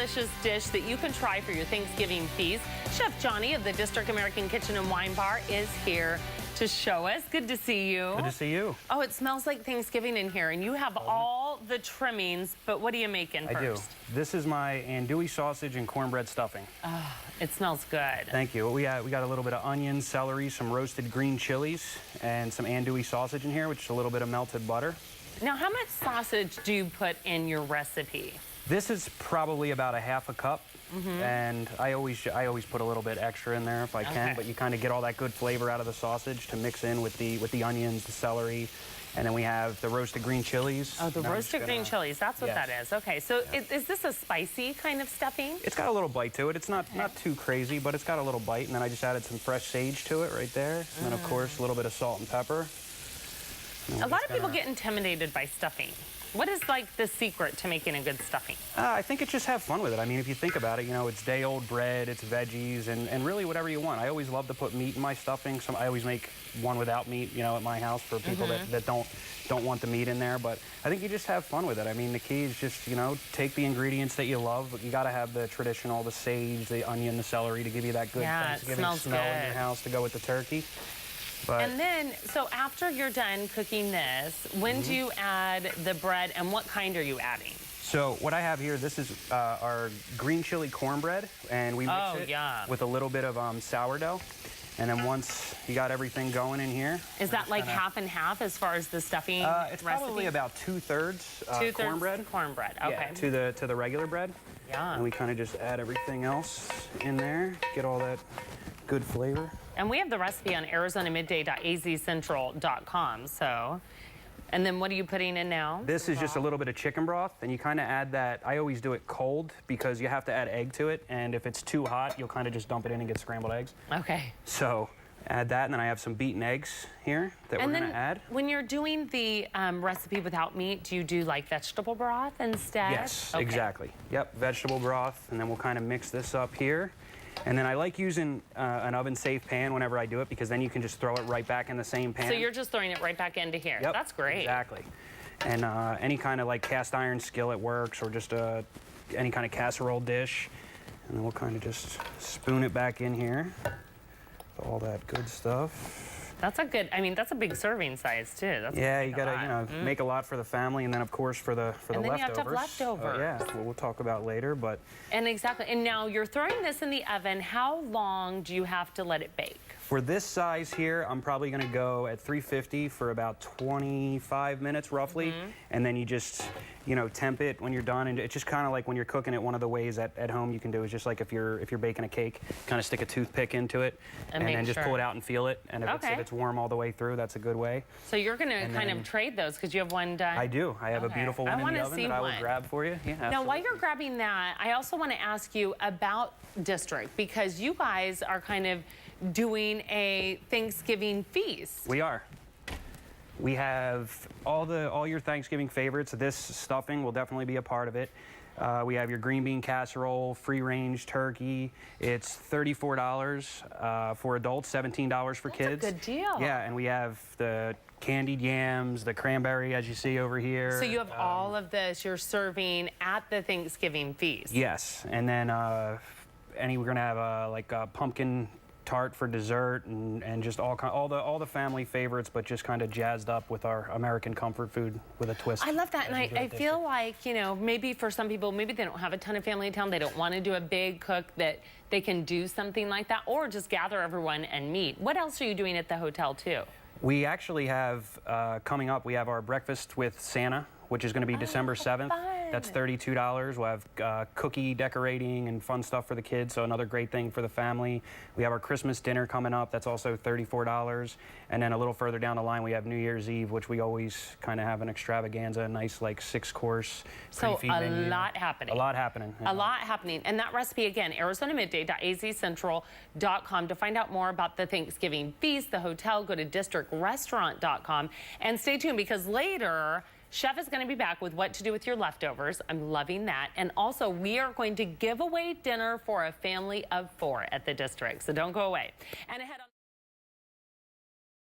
delicious dish that you can try for your Thanksgiving feast. Chef Johnny of the District American Kitchen and Wine Bar is here to show us. Good to see you. Good to see you. Oh, it smells like Thanksgiving in here, and you have all the trimmings, but what are you making first? I do. This is my andouille sausage and cornbread stuffing. Oh, it smells good. Thank you. We got a little bit of onion, celery, some roasted green chilies, and some andouille sausage in here, which is a little bit of melted butter. Now, how much sausage do you put in your recipe? This is probably about a half a cup, and I always put a little bit extra in there if I can. But you kind of get all that good flavor out of the sausage to mix in with the onions, the celery, and then we have the roasted green chilies. Oh, the roasted green chilies. That's what that is. Okay, so is this a spicy kind of stuffing? It's got a little bite to it. It's not too crazy, but it's got a little bite. And then I just added some fresh sage to it right there, and then of course a little bit of salt and pepper. A lot of people get intimidated by stuffing. What is like the secret to making a good stuffing? I think it's just have fun with it. I mean, if you think about it, you know, it's day-old bread, it's veggies, and really whatever you want. I always love to put meat in my stuffing. I always make one without meat, you know, at my house for people that don't want the meat in there. But I think you just have fun with it. I mean, the key is just, you know, take the ingredients that you love, but you got to have the traditional, the sage, the onion, the celery to give you that good Thanksgiving smell in your house to go with the turkey. And then, so after you're done cooking this, when do you add the bread, and what kind are you adding? So what I have here, this is our green chili cornbread, and we mix it with a little bit of sourdough. And then once you got everything going in here. Is that like half and half as far as the stuffing It's probably about two-thirds cornbread. Cornbread, okay. Yeah, to the regular bread. Yeah. And we kind of just add everything else in there, get all that good flavor. And we have the recipe on ArizonaMidday.azcentral.com, so. And then what are you putting in now? This is just a little bit of chicken broth, and you kind of add that. I always do it cold because you have to add egg to it, and if it's too hot, you'll kind of just dump it in and get scrambled eggs. Okay. So add that, and then I have some beaten eggs here that we're going to add. When you're doing the recipe without meat, do you do like vegetable broth instead? Yes, exactly. Yep, vegetable broth, and then we'll kind of mix this up here. And then I like using an oven-safe pan whenever I do it because then you can just throw it right back in the same pan. So you're just throwing it right back into here. Yep, that's great. Exactly. And any kind of like cast iron skillet works, or just any kind of casserole dish. And then we'll kind of just spoon it back in here. All that good stuff. That's a good, I mean, that's a big serving size too. That's yeah, you gotta, you know, make a lot for the family, and then of course for the leftovers. And then you have to have leftovers. Yeah, we'll talk about later, but. And exactly, and now you're throwing this in the oven. How long do you have to let it bake? For this size here, I'm probably gonna go at 350 for about 25 minutes roughly, and then you just, you know, temp it when you're done, and it's just kind of like when you're cooking it. One of the ways at home you can do is just like if you're baking a cake, kind of stick a toothpick into it, and then just pull it out and feel it. And if it's warm all the way through, that's a good way. So you're gonna kind of trade those because you have one done. I do. I have a beautiful one in the oven that I will grab for you. Yeah. Now, while you're grabbing that, I also want to ask you about District, because you guys are kind of doing a Thanksgiving feast. We are. We have all your Thanksgiving favorites. This stuffing will definitely be a part of it. We have your green bean casserole, free-range turkey. It's $34 for adults, $17 for kids. That's a good deal. Yeah, and we have the candied yams, the cranberry, as you see over here. So you have all of this you're serving at the Thanksgiving feast. Yes, and then we're gonna have like a pumpkin tart for dessert, and just all the family favorites, but just kind of jazzed up with our American comfort food with a twist. I love that, and I feel like, you know, maybe for some people, maybe they don't have a ton of family in town, they don't want to do a big cook, that they can do something like that, or just gather everyone and meet. What else are you doing at the hotel too? We actually have coming up, we have our breakfast with Santa, which is going to be December 7th. Fun. That's $32. We'll have cookie decorating and fun stuff for the kids, so another great thing for the family. We have our Christmas dinner coming up. That's also $34. And then a little further down the line, we have New Year's Eve, which we always kind of have an extravaganza, a nice like 6-course pre-feed menu. So a lot happening. A lot happening. A lot happening. And that recipe, again, ArizonaMidday.azcentral.com. To find out more about the Thanksgiving feast, the hotel, go to districtrestaurant.com. And stay tuned, because later, Chef is going to be back with what to do with your leftovers. I'm loving that. And also, we are going to give away dinner for a family of 4 at the District. So don't go away. And ahead on